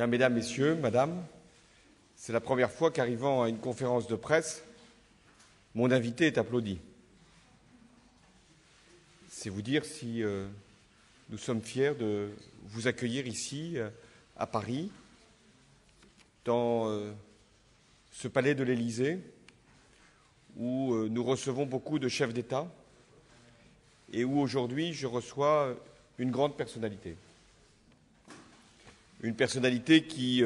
Bien, mesdames, messieurs, madame, c'est la première fois qu'arrivant à une conférence de presse, mon invité est applaudi. C'est vous dire si nous sommes fiers de vous accueillir ici, à Paris, dans ce palais de l'Élysée, où nous recevons beaucoup de chefs d'État et où aujourd'hui je reçois une grande personnalité. Une personnalité qui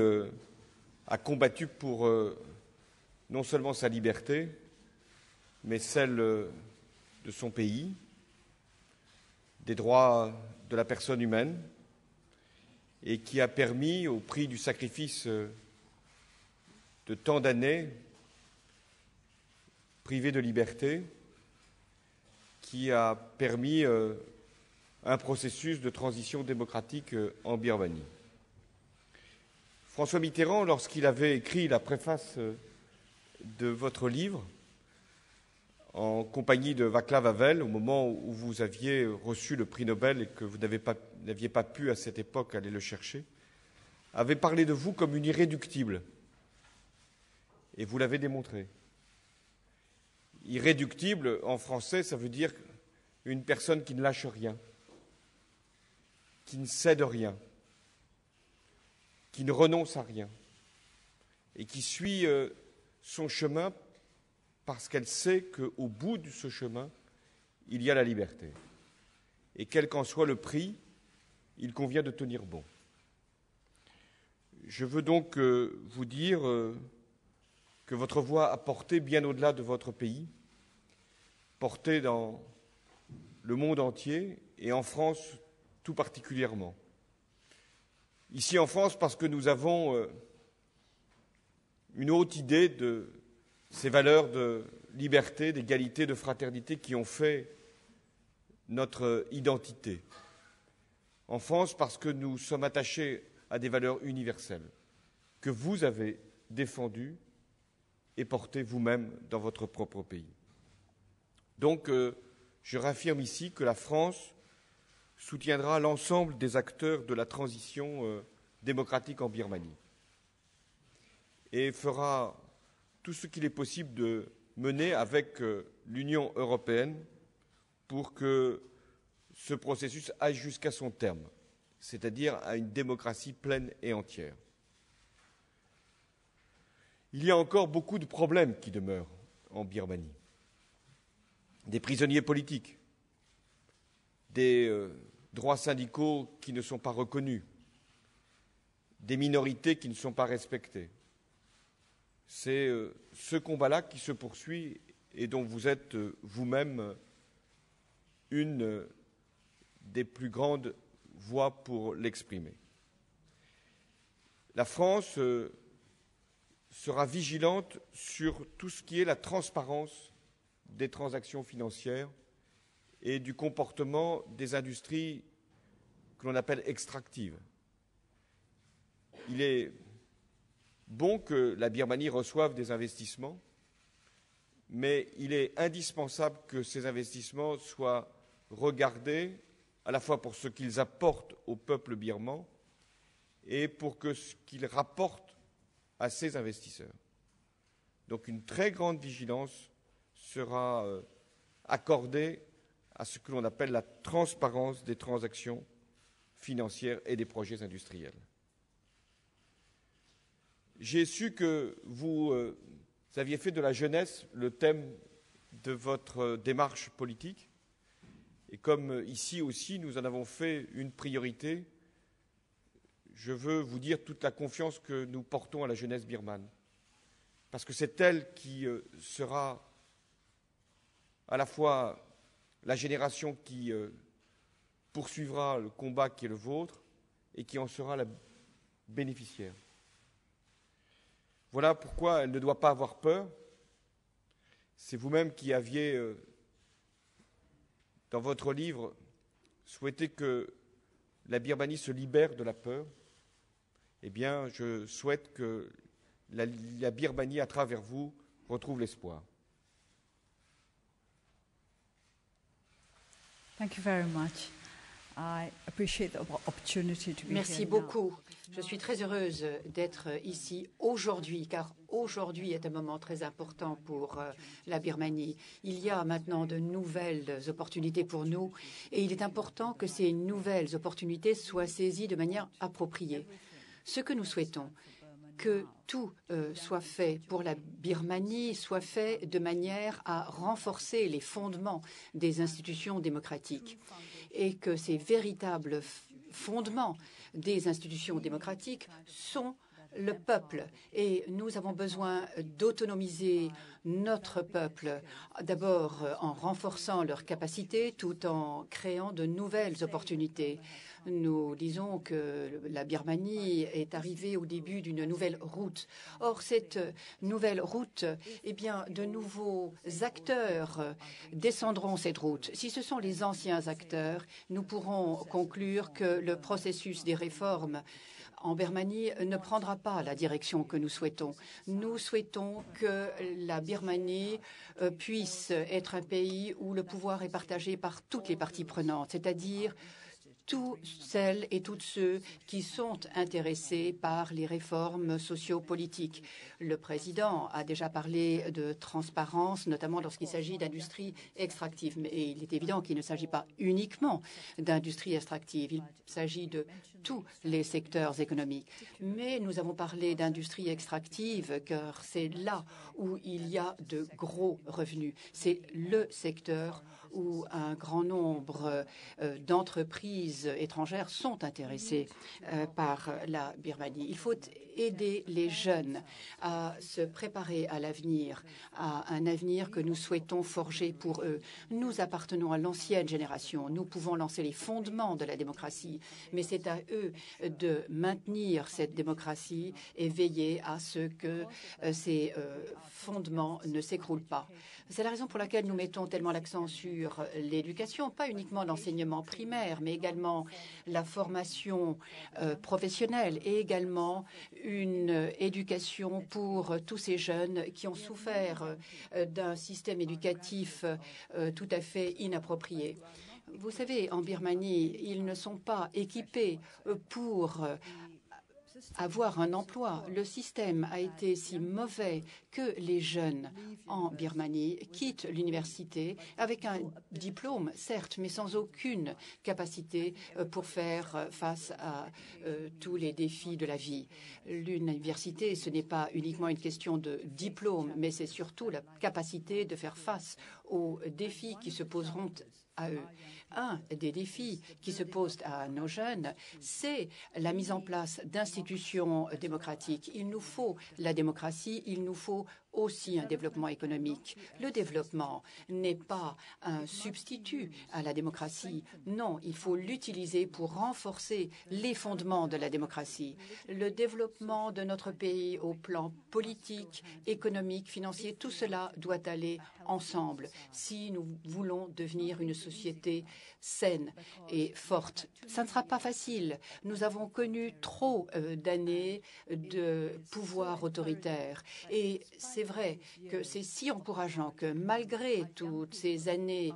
a combattu pour non seulement sa liberté, mais celle de son pays, des droits de la personne humaine, et qui a permis, au prix du sacrifice de tant d'années privées de liberté, qui a permis un processus de transition démocratique en Birmanie. François Mitterrand, lorsqu'il avait écrit la préface de votre livre, en compagnie de Václav Havel, au moment où vous aviez reçu le prix Nobel et que vous n'aviez pas pu à cette époque aller le chercher, avait parlé de vous comme une irréductible. Et vous l'avez démontré. Irréductible, en français, ça veut dire une personne qui ne lâche rien, qui ne cède rien, qui ne renonce à rien et qui suit son chemin parce qu'elle sait qu'au bout de ce chemin, il y a la liberté. Et quel qu'en soit le prix, il convient de tenir bon. Je veux donc vous dire que votre voix a porté bien au-delà de votre pays, porté dans le monde entier et en France tout particulièrement. Ici en France, parce que nous avons une haute idée de ces valeurs de liberté, d'égalité, de fraternité qui ont fait notre identité. En France, parce que nous sommes attachés à des valeurs universelles que vous avez défendues et portées vous-même dans votre propre pays. Donc, je réaffirme ici que la France soutiendra l'ensemble des acteurs de la transition démocratique en Birmanie et fera tout ce qu'il est possible de mener avec l'Union européenne pour que ce processus aille jusqu'à son terme, c'est-à-dire à une démocratie pleine et entière. Il y a encore beaucoup de problèmes qui demeurent en Birmanie. Des prisonniers politiques, des droits syndicaux qui ne sont pas reconnus, des minorités qui ne sont pas respectées. C'est ce combat-là qui se poursuit et dont vous êtes vous-même une des plus grandes voix pour l'exprimer. La France sera vigilante sur tout ce qui est la transparence des transactions financières et du comportement des industries que l'on appelle extractives. Il est bon que la Birmanie reçoive des investissements, mais il est indispensable que ces investissements soient regardés à la fois pour ce qu'ils apportent au peuple birman et pour ce qu'ils rapportent à ces investisseurs. Donc une très grande vigilance sera accordée à ce que l'on appelle la transparence des transactions financières et des projets industriels. J'ai su que vous aviez fait de la jeunesse le thème de votre démarche politique. Et comme ici aussi, nous en avons fait une priorité, je veux vous dire toute la confiance que nous portons à la jeunesse birmane. Parce que c'est elle qui sera à la fois la génération qui poursuivra le combat qui est le vôtre et qui en sera la bénéficiaire. Voilà pourquoi elle ne doit pas avoir peur. C'est vous-même qui aviez, dans votre livre, souhaité que la Birmanie se libère de la peur. Eh bien, je souhaite que la Birmanie, à travers vous, retrouve l'espoir. Thank you very much. Merci beaucoup. Je suis très heureuse d'être ici aujourd'hui, car aujourd'hui est un moment très important pour la Birmanie. Il y a maintenant de nouvelles opportunités pour nous et il est important que ces nouvelles opportunités soient saisies de manière appropriée. Ce que nous souhaitons, que tout soit fait pour la Birmanie, soit fait de manière à renforcer les fondements des institutions démocratiques et que ces véritables fondements des institutions démocratiques sont le peuple. Et nous avons besoin d'autonomiser notre peuple, d'abord en renforçant leurs capacités tout en créant de nouvelles opportunités. Nous disons que la Birmanie est arrivée au début d'une nouvelle route. Or, cette nouvelle route, eh bien, de nouveaux acteurs descendront cette route. Si ce sont les anciens acteurs, nous pourrons conclure que le processus des réformes en Birmanie ne prendra pas la direction que nous souhaitons. Nous souhaitons que la Birmanie puisse être un pays où le pouvoir est partagé par toutes les parties prenantes, c'est-à-dire tous celles et tous ceux qui sont intéressés par les réformes sociopolitiques. Le président a déjà parlé de transparence, notamment lorsqu'il s'agit d'industrie extractive. Mais il est évident qu'il ne s'agit pas uniquement d'industrie extractive. Il s'agit de tous les secteurs économiques. Mais nous avons parlé d'industrie extractive car c'est là où il y a de gros revenus. C'est le secteur où un grand nombre d'entreprises étrangères sont intéressées par la Birmanie. Il faut aider les jeunes à se préparer à l'avenir, à un avenir que nous souhaitons forger pour eux. Nous appartenons à l'ancienne génération. Nous pouvons lancer les fondements de la démocratie, mais c'est à eux de maintenir cette démocratie et veiller à ce que ces fondements ne s'écroulent pas. C'est la raison pour laquelle nous mettons tellement l'accent sur l'éducation, pas uniquement l'enseignement primaire, mais également la formation professionnelle et également une éducation pour tous ces jeunes qui ont souffert d'un système éducatif tout à fait inapproprié. Vous savez, en Birmanie, ils ne sont pas équipés pour avoir un emploi. Le système a été si mauvais que les jeunes en Birmanie quittent l'université avec un diplôme, certes, mais sans aucune capacité pour faire face à tous les défis de la vie. L'université, ce n'est pas uniquement une question de diplôme, mais c'est surtout la capacité de faire face aux défis qui se poseront à eux. Un des défis qui se posent à nos jeunes, c'est la mise en place d'institutions démocratiques. Il nous faut la démocratie, il nous faut aussi un développement économique. Le développement n'est pas un substitut à la démocratie. Non, il faut l'utiliser pour renforcer les fondements de la démocratie. Le développement de notre pays au plan politique, économique, financier, tout cela doit aller ensemble si nous voulons devenir une société saine et forte. Ça ne sera pas facile. Nous avons connu trop d'années de pouvoir autoritaire et c'est vrai que c'est si encourageant que malgré toutes ces années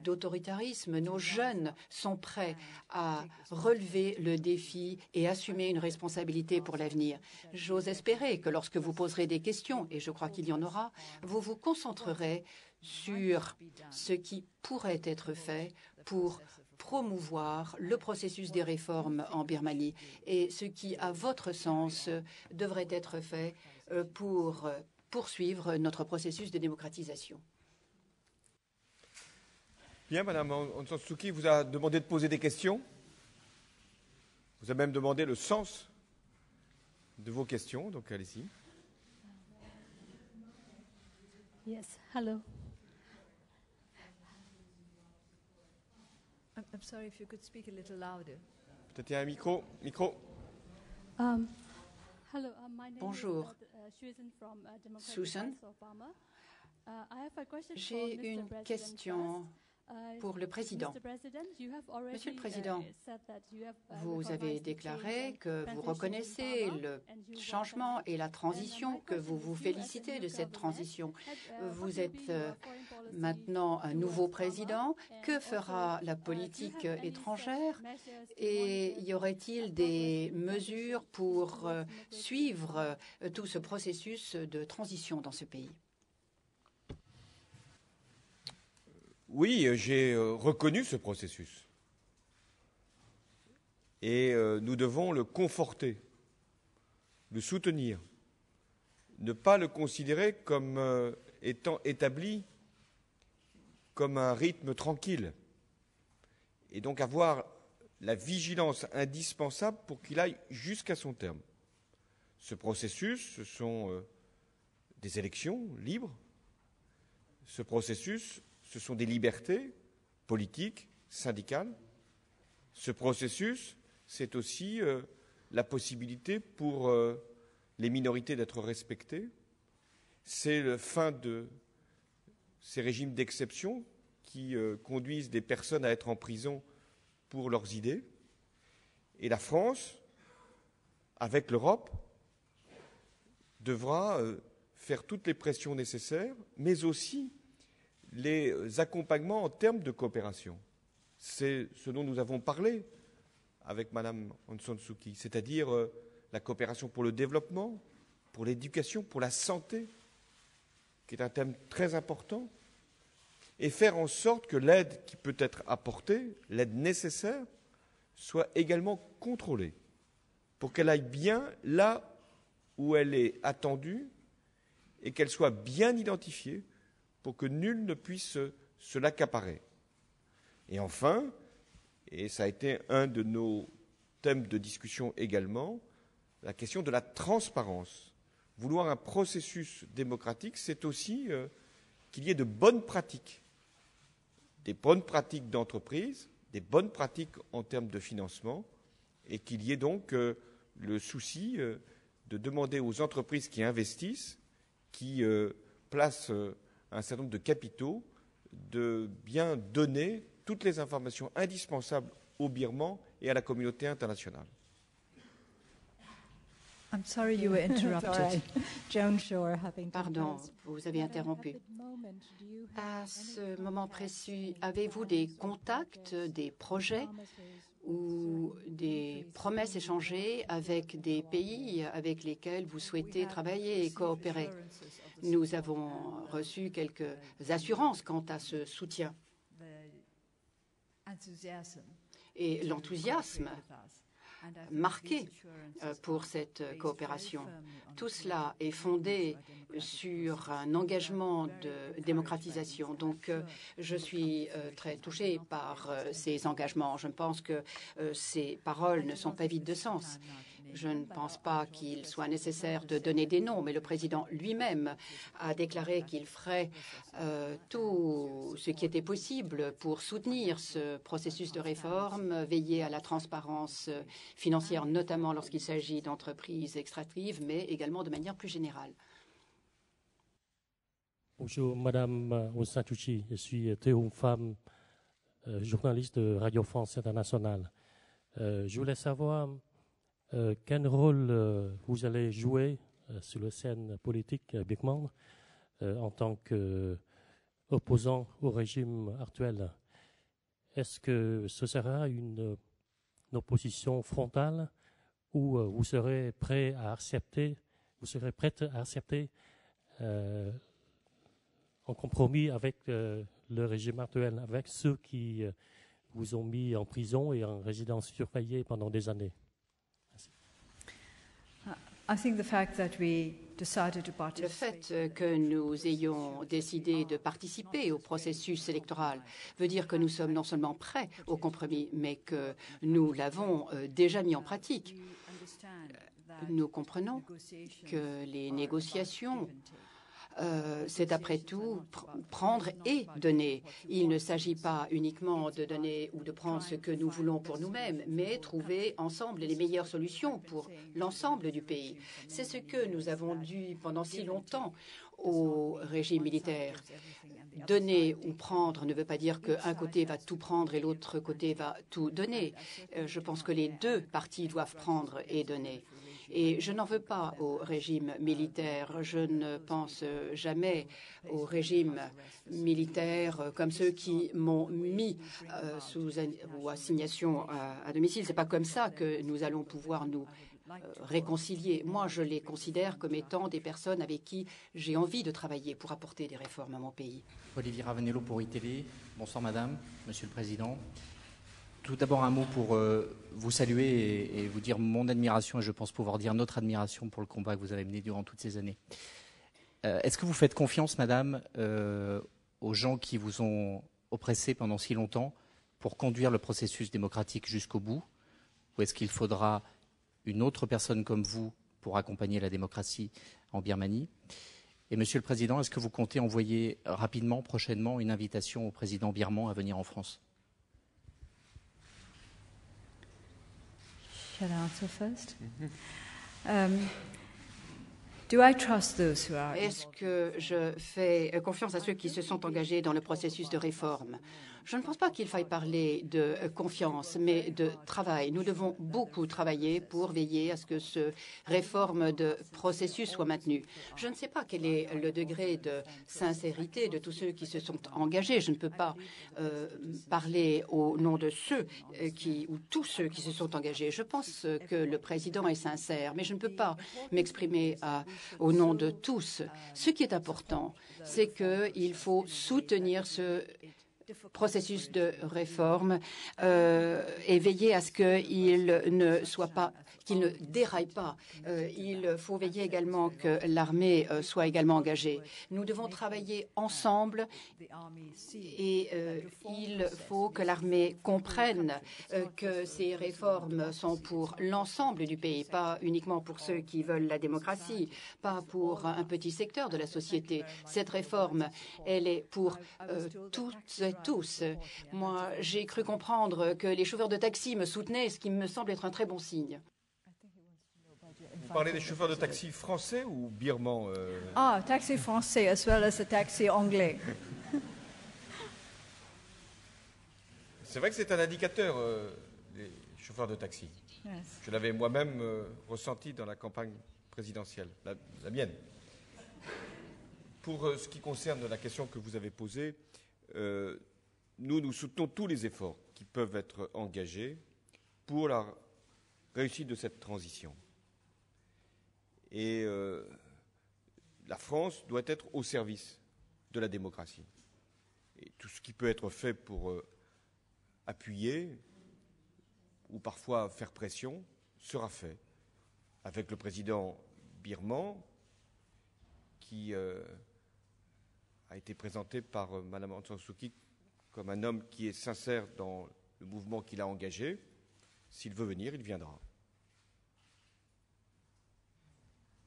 d'autoritarisme, nos jeunes sont prêts à relever le défi et assumer une responsabilité pour l'avenir. J'ose espérer que lorsque vous poserez des questions, et je crois qu'il y en aura, vous vous concentrerez sur ce qui pourrait être fait pour promouvoir le processus des réformes en Birmanie et ce qui, à votre sens, devrait être fait pour poursuivre notre processus de démocratisation. Bien, Madame Aung San Suu Kyi vous a demandé de poser des questions. Vous a même demandé le sens de vos questions, donc allez-y. Yes, hello. I'm sorry if you could speak a little louder. Peut-être il y a un micro. Hello, my name Bonjour. is Susan from Democratic Susan. Rights of Burma. I have a question for J'ai une Mr. President question first. pour le Président. Mr. President, you have already, Monsieur le Président, said that you have, vous avez recognized the déclaré change que and vous transition reconnaissez in Burma le and you changement welcome et la it. transition, And my que vous question vous is, you as a félicitez new de cette government, transition. what Vous will êtes be your foreign maintenant un nouveau président. Que fera la politique étrangère? Et y aurait-il des mesures pour suivre tout ce processus de transition dans ce pays? Oui, j'ai reconnu ce processus. Et nous devons le conforter, le soutenir, ne pas le considérer comme étant établi comme un rythme tranquille, et donc avoir la vigilance indispensable pour qu'il aille jusqu'à son terme. Ce processus, ce sont des élections libres. Ce processus, ce sont des libertés politiques, syndicales. Ce processus, c'est aussi la possibilité pour les minorités d'être respectées. C'est la fin de ces régimes d'exception qui conduisent des personnes à être en prison pour leurs idées. Et la France, avec l'Europe, devra faire toutes les pressions nécessaires, mais aussi les accompagnements en termes de coopération. C'est ce dont nous avons parlé avec Mme Aung San Suu Kyi, c'est-à-dire la coopération pour le développement, pour l'éducation, pour la santé, qui est un thème très important, et faire en sorte que l'aide qui peut être apportée, l'aide nécessaire, soit également contrôlée, pour qu'elle aille bien là où elle est attendue et qu'elle soit bien identifiée pour que nul ne puisse se l'accaparer. Et enfin, et ça a été un de nos thèmes de discussion également, la question de la transparence. Vouloir un processus démocratique, c'est aussi qu'il y ait de bonnes pratiques, des bonnes pratiques d'entreprise, des bonnes pratiques en termes de financement, et qu'il y ait donc le souci de demander aux entreprises qui investissent, qui placent un certain nombre de capitaux, de bien donner toutes les informations indispensables aux Birmans et à la communauté internationale. I'm sorry you were interrupted. Joan Shore, Huffington Pardon, Post. vous avez interrompu. À ce moment précis, avez-vous des contacts, des projets ou des promesses échangées avec des pays avec lesquels vous souhaitez travailler et coopérer? Nous avons reçu quelques assurances quant à ce soutien et l'enthousiasme marqué pour cette coopération. Tout cela est fondé sur un engagement de démocratisation. Donc, je suis très touchée par ces engagements. Je pense que ces paroles ne sont pas vides de sens. Je ne pense pas qu'il soit nécessaire de donner des noms, mais le président lui-même a déclaré qu'il ferait tout ce qui était possible pour soutenir ce processus de réforme, veiller à la transparence financière, notamment lorsqu'il s'agit d'entreprises extractives, mais également de manière plus générale. Bonjour, Madame Aung San Suu Kyi. Je suis Théo Pham, journaliste de Radio France Internationale. Je voulais savoir quel rôle vous allez jouer sur la scène politique birmane en tant qu'opposant au régime actuel. Est-ce que ce sera une opposition frontale ou vous serez prêt à accepter, prête à accepter un compromis avec le régime actuel, avec ceux qui vous ont mis en prison et en résidence surveillée pendant des années? Le fait que nous ayons décidé de participer au processus électoral veut dire que nous sommes non seulement prêts au compromis, mais que nous l'avons déjà mis en pratique. Nous comprenons que les négociations, c'est après tout prendre et donner. Il ne s'agit pas uniquement de donner ou de prendre ce que nous voulons pour nous-mêmes, mais trouver ensemble les meilleures solutions pour l'ensemble du pays. C'est ce que nous avons dû pendant si longtemps au régime militaire. Donner ou prendre ne veut pas dire qu'un côté va tout prendre et l'autre côté va tout donner. Je pense que les deux parties doivent prendre et donner. Et je n'en veux pas au régime militaire. Je ne pense jamais au régime militaire comme ceux qui m'ont mis sous assignation à domicile. Ce n'est pas comme ça que nous allons pouvoir nous réconcilier. Moi, je les considère comme étant des personnes avec qui j'ai envie de travailler pour apporter des réformes à mon pays. Olivier Ravanello pour iTélé. Bonsoir Madame, Monsieur le Président. Tout d'abord un mot pour vous saluer et vous dire mon admiration, et je pense pouvoir dire notre admiration pour le combat que vous avez mené durant toutes ces années. Est-ce que vous faites confiance, Madame, aux gens qui vous ont oppressé pendant si longtemps pour conduire le processus démocratique jusqu'au bout? Ou est-ce qu'il faudra une autre personne comme vous pour accompagner la démocratie en Birmanie? Et Monsieur le Président, est-ce que vous comptez envoyer rapidement, prochainement, une invitation au président birman à venir en France? Shall I answer first? Do I trust those who are? Est-ce que je fais confiance à ceux qui se sont engagés dans le processus de réforme? Je ne pense pas qu'il faille parler de confiance, mais de travail. Nous devons beaucoup travailler pour veiller à ce que ce réforme de processus soit maintenu. Je ne sais pas quel est le degré de sincérité de tous ceux qui se sont engagés. Je ne peux pas parler au nom de ceux ou tous ceux qui se sont engagés. Je pense que le président est sincère, mais je ne peux pas m'exprimer au nom de tous. Ce qui est important, c'est qu'il faut soutenir ce processus de réforme et veiller à ce qu'il ne déraille pas. Il faut veiller également que l'armée soit également engagée. Nous devons travailler ensemble et il faut que l'armée comprenne que ces réformes sont pour l'ensemble du pays, pas uniquement pour ceux qui veulent la démocratie, pas pour un petit secteur de la société. Cette réforme, elle est pour toutes et tous. Moi, j'ai cru comprendre que les chauffeurs de taxi me soutenaient, ce qui me semble être un très bon signe. Vous parlez des chauffeurs de taxi français ou birmans Taxi français as well as a taxi anglais. C'est vrai que c'est un indicateur, les chauffeurs de taxi. Yes. Je l'avais moi-même ressenti dans la campagne présidentielle, la mienne. Pour ce qui concerne la question que vous avez posée, nous soutenons tous les efforts qui peuvent être engagés pour la réussite de cette transition. Et la France doit être au service de la démocratie. Et tout ce qui peut être fait pour appuyer ou parfois faire pression sera fait avec le président birman qui a été présenté par Mme Aung San Suu Kyi comme un homme qui est sincère dans le mouvement qu'il a engagé. S'il veut venir, il viendra.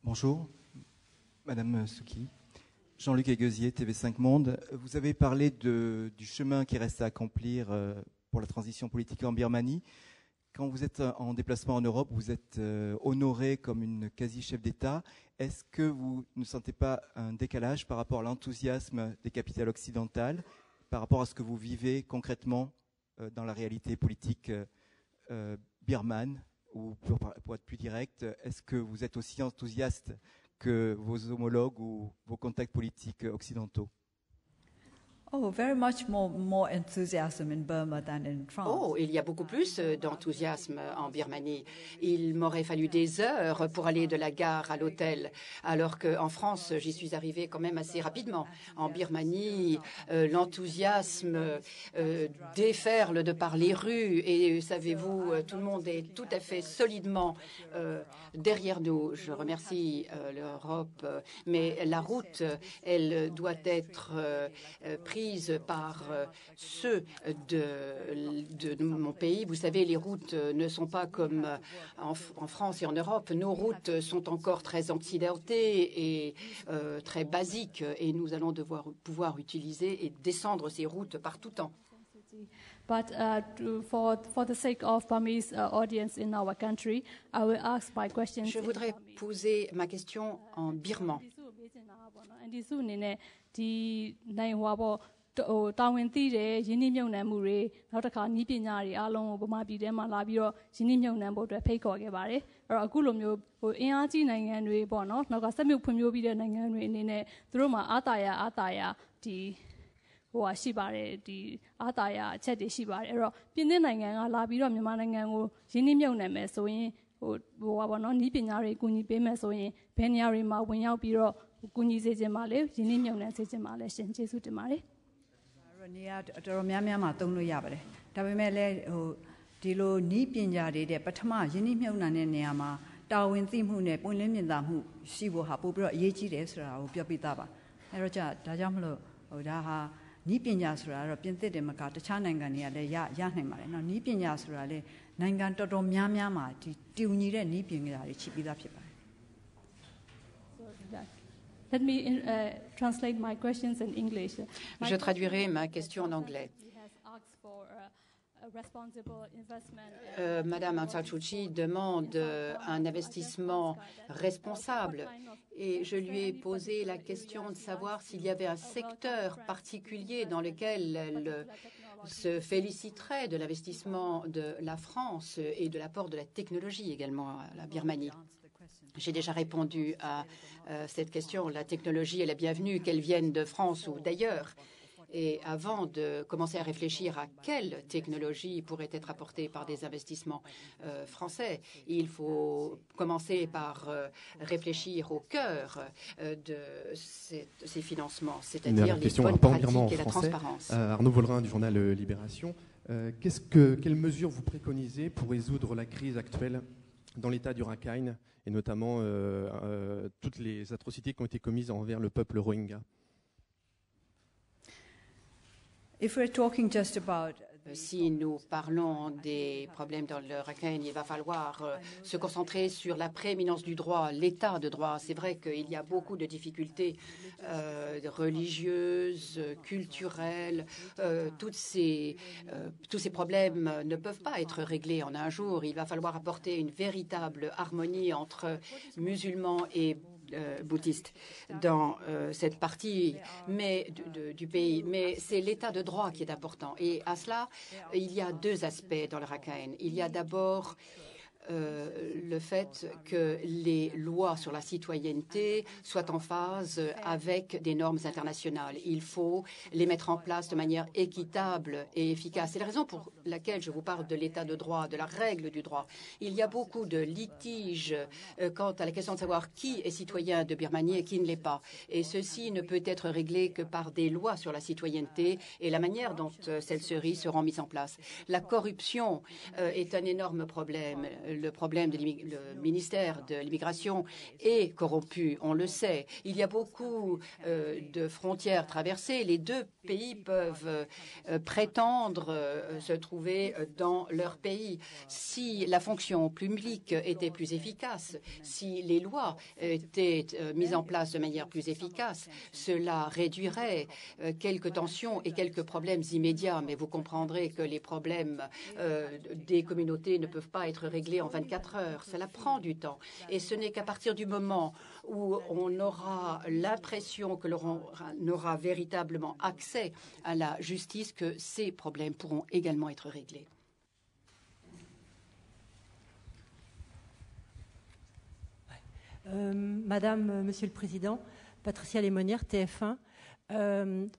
Bonjour, Madame Suu Kyi. Jean-Luc Aiguesier, TV5 Monde. Vous avez parlé du chemin qui reste à accomplir pour la transition politique en Birmanie. Quand vous êtes en déplacement en Europe, vous êtes honoré comme une quasi-chef d'État. Est-ce que vous ne sentez pas un décalage par rapport à l'enthousiasme des capitales occidentales, par rapport à ce que vous vivez concrètement dans la réalité politique birmane? Ou pour être plus direct, est-ce que vous êtes aussi enthousiaste que vos homologues ou vos contacts politiques occidentaux? Oh, very much more enthusiasm in Burma than in France. Oh, il y a beaucoup plus d'enthousiasme en Birmanie. Il m'aurait fallu des heures pour aller de la gare à l'hôtel, alors qu'en France, j'y suis arrivée quand même assez rapidement. En Birmanie, l'enthousiasme déferle de par les rues et, savez-vous, tout le monde est tout à fait solidement derrière nous. Je remercie l'Europe, mais la route, elle doit être prise par ceux de mon pays. Vous savez, les routes ne sont pas comme en France et en Europe. Nos routes sont encore très occidentées et très basiques et nous allons devoir pouvoir utiliser et descendre ces routes par tout temps. But for the sake of Burmese audience in our country, I will ask my questions. Je voudrais poser ma question en birman. တာဝန်သိတဲ့ရင်းနှီးမြှုပ်နှံမှုတွေနောက်တစ်ခါနည်းပညာတွေအားလုံးကိုဗမာပြည်ထဲမှာလာပြီးတော့ရင်းနှီးမြှုပ်နှံဖို့အတွက်ဖိတ်ခေါ်ခဲ့ပါတယ်အဲ့တော့အခုလိုမျိုးအင်အားကြီးနိုင်ငံတွေပေါ့နော်နောက်ကစက်မြုပ်ဖွံ့ဖြိုးပြီးတဲ့နိုင်ငံတွေအနေနဲ့သူတို့မှာအားတာယာဒီရှိပါတယ်ဒီအားတာယာအချက်တွေရှိပါတယ်အဲ့တော့ပြင်သစ်နိုင်ငံကလာပြီးတော့မြန်မာနိုင်ငံကိုရင်းနှီးမြှုပ်နှံမယ်ဆိုရင်ပေါ့နော်နည်းပညာတွေကူညီပေးမယ်ဆိုရင်ဘယ်နေရာတွေမှာဝင်ရောက်ပြီးတော့ကူညီစေချင်ပါလေရင်းနှီးမြှုပ်နှံစေချင်ပါလေရှင်ကျေးဇူးတင်ပါတယ်နေရာတော်တော်များများမှာသုံးလို့ရပါတယ်ဒါပေမဲ့လည်းဒီလိုနီးပညာတွေတဲ့ပထမရင်းနှီးမြှုပ်နှံတဲ့နေရာမှာတာဝန်သိမှုနဲ့ပွင့်လင်းမြင်သာမှုရှိဖို့ဟာပို့ပြီးတော့အရေးကြီးတယ်ဆိုတာကိုပြောပြသားပါအဲ့တော့ဒါကြောင့်မလို့ဒါဟာနီးပညာဆိုတာတော့ပြင်သစ်တယ်မကတခြားနိုင်ငံတွေကလည်းရနိုင်ပါတယ်နော်နီးပညာဆိုတာလေနိုင်ငံတော်တော်များများမှာဒီတူညီတဲ့နီးပညာတွေရှိပြီးသားဖြစ်ပါတယ် Let me translate my questions in English. Je traduirai ma question en anglais. Madame Aung San Suu Kyi demande un investissement responsable et je lui ai posé la question de savoir s'il y avait un secteur particulier dans lequel elle se féliciterait de l'investissement de la France et de l'apport de la technologie également à la Birmanie. J'ai déjà répondu à cette question. La technologie est la bienvenue, qu'elle vienne de France ou d'ailleurs. Et avant de commencer à réfléchir à quelle technologie pourrait être apportée par des investissements français, il faut commencer par réfléchir au cœur de ces financements, c'est-à-dire les bonnes pratiques et la transparence. Arnaud Vollerin du journal Libération. Quelles mesures vous préconisez pour résoudre la crise actuelle dans l'état du Rakhine et notamment toutes les atrocités qui ont été commises envers le peuple Rohingya? Si nous parlons des problèmes dans le Rakhine, il va falloir se concentrer sur la prééminence du droit, l'état de droit. C'est vrai qu'il y a beaucoup de difficultés religieuses, culturelles. Tous ces problèmes ne peuvent pas être réglés en un jour. Il va falloir apporter une véritable harmonie entre musulmans et bouddhistes dans cette partie du pays. Mais c'est l'état de droit qui est important. Et à cela, il y a deux aspects dans le Rakhine. Il y a d'abord le fait que les lois sur la citoyenneté soient en phase avec des normes internationales. Il faut les mettre en place de manière équitable et efficace. C'est la raison pour laquelle je vous parle de l'état de droit, de la règle du droit. Il y a beaucoup de litiges quant à la question de savoir qui est citoyen de Birmanie et qui ne l'est pas. Et ceci ne peut être réglé que par des lois sur la citoyenneté et la manière dont celles-ci seront mises en place. La corruption est un énorme problème. Le problème le ministère de l'immigration est corrompu, on le sait. Il y a beaucoup de frontières traversées. Les deux pays peuvent prétendre se trouver dans leur pays. Si la fonction publique était plus efficace, si les lois étaient mises en place de manière plus efficace, cela réduirait quelques tensions et quelques problèmes immédiats. Mais vous comprendrez que les problèmes des communautés ne peuvent pas être réglés en 24 heures. Cela prend du temps. Et ce n'est qu'à partir du moment où on aura l'impression que l'on aura véritablement accès à la justice que ces problèmes pourront également être réglés. Madame, Monsieur le Président, Patricia Lémonière, TF1.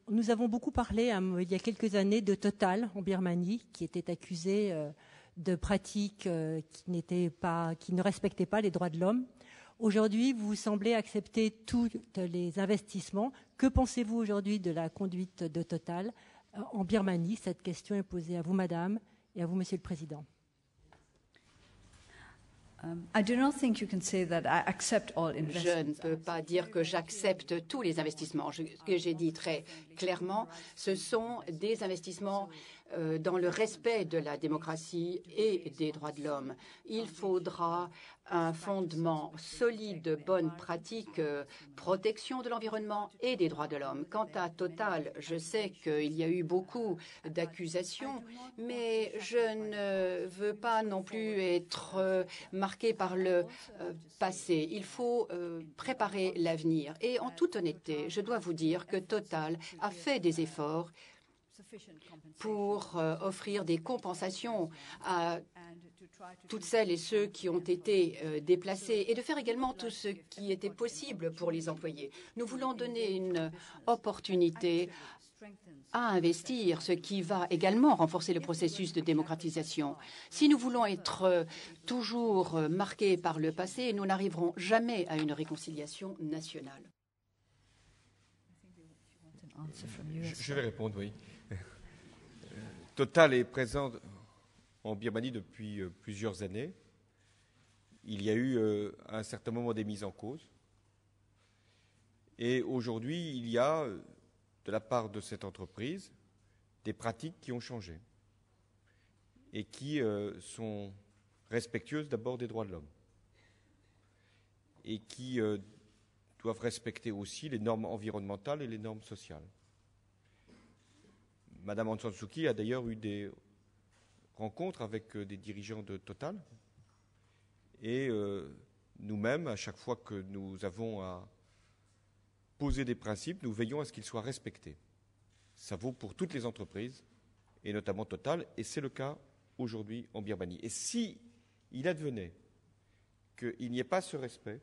Nous avons beaucoup parlé il y a quelques années de Total en Birmanie, qui était accusé de pratiques qui ne respectaient pas les droits de l'homme. Aujourd'hui, vous semblez accepter tous les investissements. Que pensez-vous aujourd'hui de la conduite de Total en Birmanie? Cette question est posée à vous, Madame, et à vous, Monsieur le Président. Je ne peux pas dire que j'accepte tous les investissements. Ce que j'ai dit très clairement, ce sont des investissements dans le respect de la démocratie et des droits de l'homme. Il faudra un fondement solide de bonnes pratiques, protection de l'environnement et des droits de l'homme. Quant à Total, je sais qu'il y a eu beaucoup d'accusations, mais je ne veux pas non plus être marqué par le passé. Il faut préparer l'avenir. Et en toute honnêteté, je dois vous dire que Total a fait des efforts pour offrir des compensations à toutes celles et ceux qui ont été déplacés et de faire également tout ce qui était possible pour les employés. Nous voulons donner une opportunité à investir, ce qui va également renforcer le processus de démocratisation. Si nous voulons être toujours marqués par le passé, nous n'arriverons jamais à une réconciliation nationale. Je vais répondre, oui. Total est présent en Birmanie depuis plusieurs années. Il y a eu à un certain moment des mises en cause. Et aujourd'hui, il y a, de la part de cette entreprise, des pratiques qui ont changé et qui sont respectueuses d'abord des droits de l'homme et qui doivent respecter aussi les normes environnementales et les normes sociales. Madame Aung San Suu Kyi a d'ailleurs eu des rencontres avec des dirigeants de Total. Et nous-mêmes, à chaque fois que nous avons à poser des principes, nous veillons à ce qu'ils soient respectés. Ça vaut pour toutes les entreprises, et notamment Total, et c'est le cas aujourd'hui en Birmanie. Et si il advenait qu'il n'y ait pas ce respect,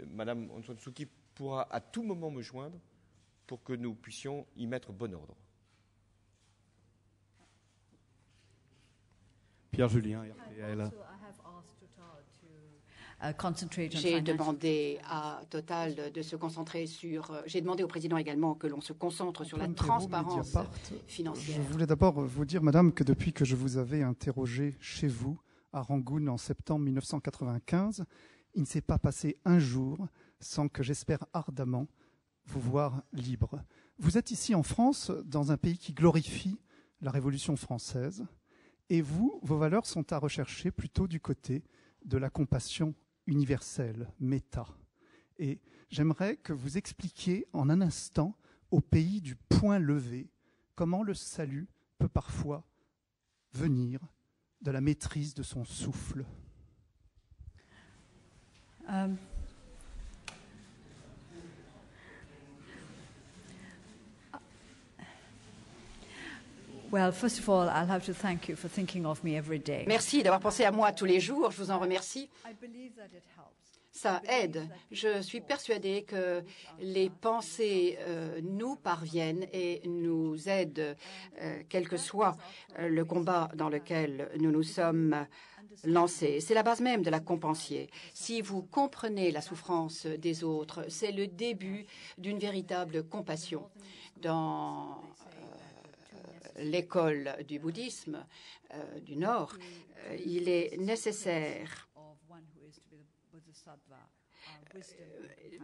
Madame Aung San Suu Kyi pourra à tout moment me joindre pour que nous puissions y mettre bon ordre. Pierre Julien, RTL. J'ai demandé à Total de se concentrer sur... J'ai demandé au président également que l'on se concentre sur la transparence financière. Je voulais d'abord vous dire, madame, que depuis que je vous avais interrogé chez vous, à Rangoon, en septembre 1995, il ne s'est pas passé un jour sans que j'espère ardemment vous voir libre. Vous êtes ici en France, dans un pays qui glorifie la Révolution française, et vous, vos valeurs sont à rechercher plutôt du côté de la compassion universelle, méta. Et j'aimerais que vous expliquiez en un instant au pays du point levé comment le salut peut parfois venir de la maîtrise de son souffle. Merci d'avoir pensé à moi tous les jours, je vous en remercie. Ça aide. Je suis persuadée que les pensées nous parviennent et nous aident, quel que soit le combat dans lequel nous nous sommes lancés. C'est la base même de la compassion. Si vous comprenez la souffrance des autres, c'est le début d'une véritable compassion. Dans l'école du bouddhisme du Nord, il est nécessaire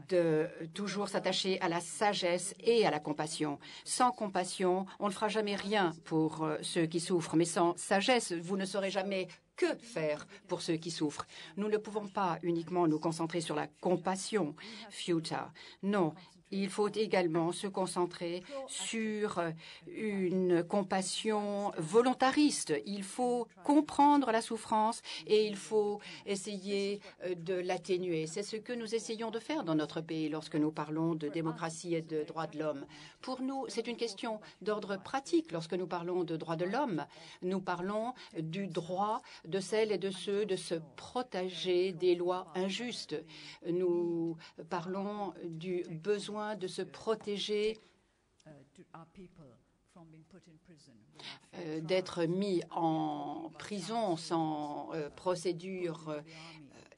de toujours s'attacher à la sagesse et à la compassion. Sans compassion, on ne fera jamais rien pour ceux qui souffrent, mais sans sagesse, vous ne saurez jamais que faire pour ceux qui souffrent. Nous ne pouvons pas uniquement nous concentrer sur la compassion futa. Non. Il faut également se concentrer sur une compassion volontariste. Il faut comprendre la souffrance et il faut essayer de l'atténuer. C'est ce que nous essayons de faire dans notre pays lorsque nous parlons de démocratie et de droits de l'homme. Pour nous, c'est une question d'ordre pratique. Lorsque nous parlons de droits de l'homme, nous parlons du droit de celles et de ceux de se protéger des lois injustes. Nous parlons du besoin de se protéger d'être mis en prison sans procédure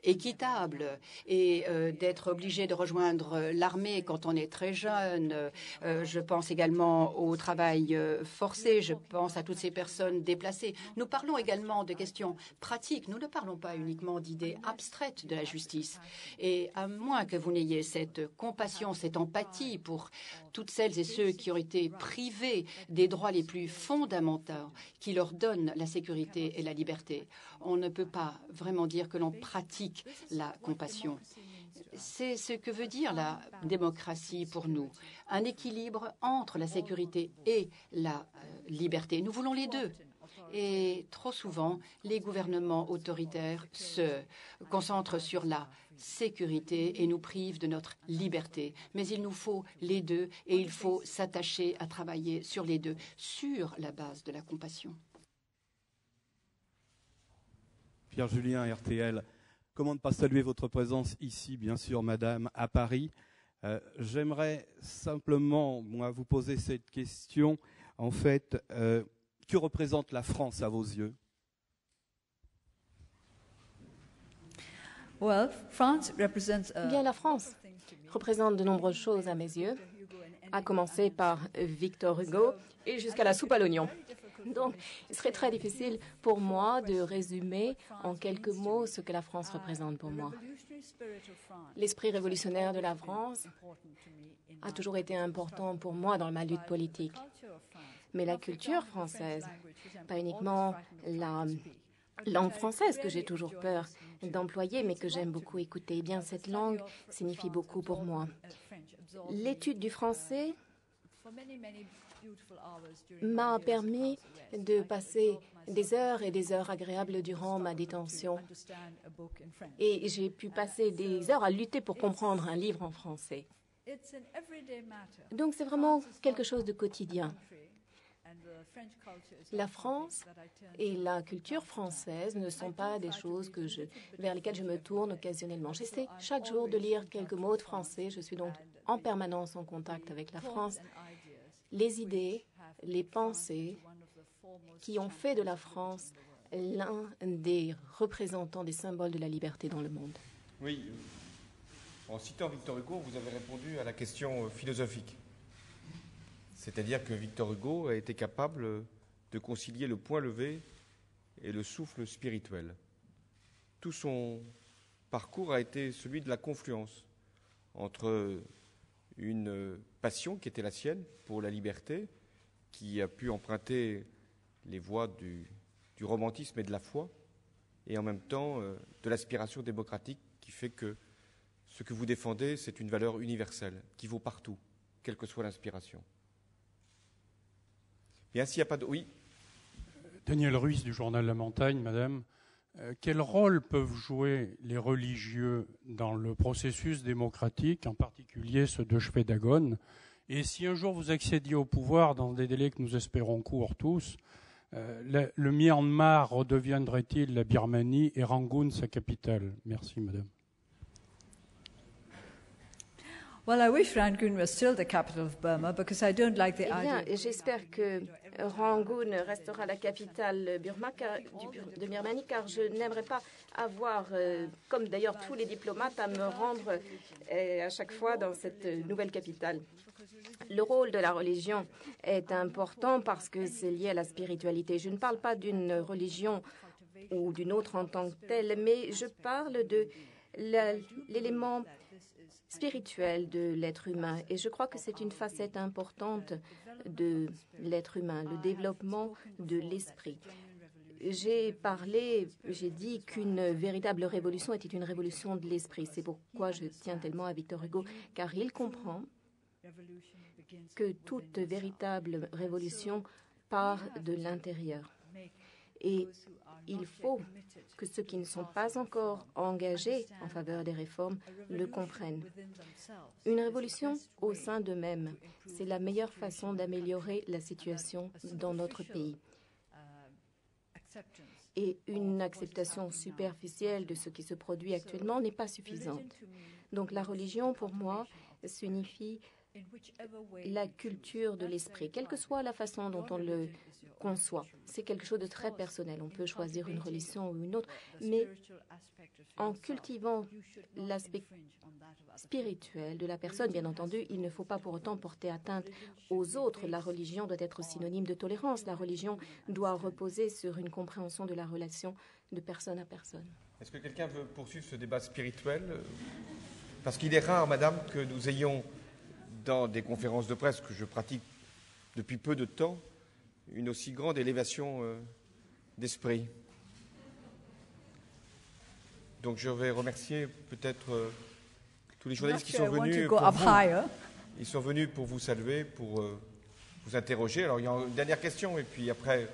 équitable et d'être obligé de rejoindre l'armée quand on est très jeune. Je pense également au travail forcé, je pense à toutes ces personnes déplacées. Nous parlons également de questions pratiques. Nous ne parlons pas uniquement d'idées abstraites de la justice. Et à moins que vous n'ayez cette compassion, cette empathie pour toutes celles et ceux qui ont été privés des droits les plus fondamentaux qui leur donnent la sécurité et la liberté, on ne peut pas vraiment dire que l'on pratique la compassion. C'est ce que veut dire la démocratie pour nous, un équilibre entre la sécurité et la liberté. Nous voulons les deux. Et trop souvent, les gouvernements autoritaires se concentrent sur la sécurité et nous privent de notre liberté. Mais il nous faut les deux et il faut s'attacher à travailler sur les deux, sur la base de la compassion. Pierre Julien, RTL. Comment ne pas saluer votre présence ici, bien sûr, Madame, à Paris. J'aimerais simplement, moi, vous poser cette question. En fait, que représente la France à vos yeux? Bien, la France représente de nombreuses choses à mes yeux, à commencer par Victor Hugo et jusqu'à la soupe à l'oignon. Donc, il serait très difficile pour moi de résumer en quelques mots ce que la France représente pour moi. L'esprit révolutionnaire de la France a toujours été important pour moi dans ma lutte politique. Mais la culture française, pas uniquement la langue française que j'ai toujours peur d'employer, mais que j'aime beaucoup écouter, eh bien cette langue signifie beaucoup pour moi. L'étude du français m'a permis de passer des heures et des heures agréables durant ma détention. Et j'ai pu passer des heures à lutter pour comprendre un livre en français. Donc c'est vraiment quelque chose de quotidien. La France et la culture française ne sont pas des choses vers lesquelles je me tourne occasionnellement. J'essaie chaque jour de lire quelques mots de français. Je suis donc en permanence en contact avec la France. Les idées, les pensées qui ont fait de la France l'un des représentants des symboles de la liberté dans le monde. Oui, en citant Victor Hugo, vous avez répondu à la question philosophique. C'est-à-dire que Victor Hugo a été capable de concilier le point levé et le souffle spirituel. Tout son parcours a été celui de la confluence entre une passion qui était la sienne pour la liberté, qui a pu emprunter les voies du romantisme et de la foi, et en même temps de l'aspiration démocratique qui fait que ce que vous défendez, c'est une valeur universelle, qui vaut partout, quelle que soit l'inspiration. Bien, s'il n'y a pas de... Oui. Daniel Ruiz du journal La Montagne, Madame. Quel rôle peuvent jouer les religieux dans le processus démocratique, en particulier ceux de Shwedagon? Et si un jour vous accédiez au pouvoir dans des délais que nous espérons courts tous, le Myanmar redeviendrait-il la Birmanie et Rangoon sa capitale? Merci, Madame. J'espère que Rangoon restera la capitale de Birmanie, car je n'aimerais pas avoir, comme d'ailleurs tous les diplomates, à me rendre à chaque fois dans cette nouvelle capitale. Le rôle de la religion est important parce que c'est lié à la spiritualité. Je ne parle pas d'une religion ou d'une autre en tant que telle, mais je parle de l'élément spirituel de l'être humain. Et je crois que c'est une facette importante de l'être humain, le développement de l'esprit. J'ai dit qu'une véritable révolution était une révolution de l'esprit. C'est pourquoi je tiens tellement à Victor Hugo, car il comprend que toute véritable révolution part de l'intérieur. Et il faut que ceux qui ne sont pas encore engagés en faveur des réformes le comprennent. Une révolution au sein d'eux-mêmes, c'est la meilleure façon d'améliorer la situation dans notre pays. Et une acceptation superficielle de ce qui se produit actuellement n'est pas suffisante. Donc la religion, pour moi, signifie la culture de l'esprit, quelle que soit la façon dont on le conçoit. C'est quelque chose de très personnel. On peut choisir une religion ou une autre, mais en cultivant l'aspect spirituel de la personne, bien entendu, il ne faut pas pour autant porter atteinte aux autres. La religion doit être synonyme de tolérance. La religion doit reposer sur une compréhension de la relation de personne à personne. Est-ce que quelqu'un veut poursuivre ce débat spirituel? Parce qu'il est rare, madame, que nous ayons, dans des conférences de presse que je pratique depuis peu de temps, une aussi grande élévation d'esprit. Donc je vais remercier peut-être tous les journalistes qui sont venus pour vous. Ils sont venus pour vous saluer, pour vous interroger. Alors il y a une dernière question et puis après...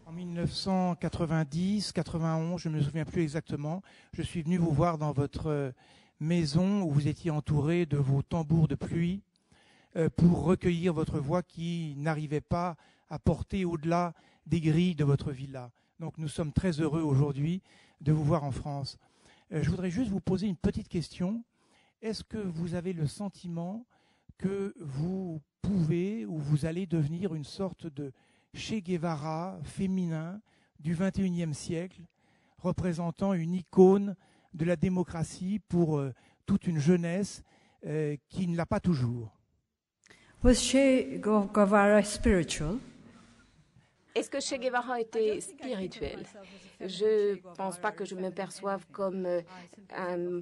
En 1990, 91, je ne me souviens plus exactement, je suis venu vous voir dans votre maison où vous étiez entouré de vos tambours de pluie pour recueillir votre voix qui n'arrivait pas à porter au-delà des grilles de votre villa. Donc nous sommes très heureux aujourd'hui de vous voir en France. Je voudrais juste vous poser une petite question. Est-ce que vous avez le sentiment que vous pouvez ou vous allez devenir une sorte de Che Guevara féminin du XXIe siècle, représentant une icône de la démocratie pour toute une jeunesse qui ne l'a pas toujours? Was Che Guevara spiritual? Est-ce que Che Guevara était spirituel? Je ne pense pas que je me perçoive comme un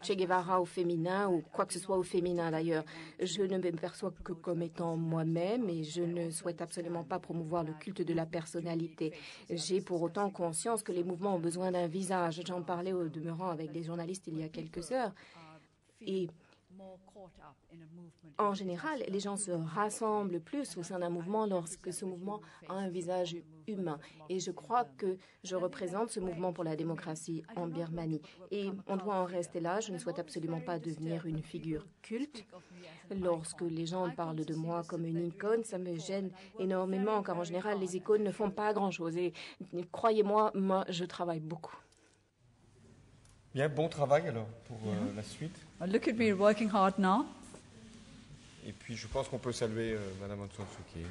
Che Guevara au féminin ou quoi que ce soit au féminin d'ailleurs. Je ne me perçois que comme étant moi-même et je ne souhaite absolument pas promouvoir le culte de la personnalité. J'ai pour autant conscience que les mouvements ont besoin d'un visage. J'en parlais au demeurant avec des journalistes il y a quelques heures. Et en général, les gens se rassemblent plus au sein d'un mouvement lorsque ce mouvement a un visage humain. Et je crois que je représente ce mouvement pour la démocratie en Birmanie. Et on doit en rester là. Je ne souhaite absolument pas devenir une figure culte. Lorsque les gens parlent de moi comme une icône, ça me gêne énormément, car en général, les icônes ne font pas grand-chose. Et croyez-moi, moi, je travaille beaucoup. Bien, bon travail alors pour la suite. Look at me working hard now. Et puis je pense qu'on peut saluer Madame Aung San Suu Kyi.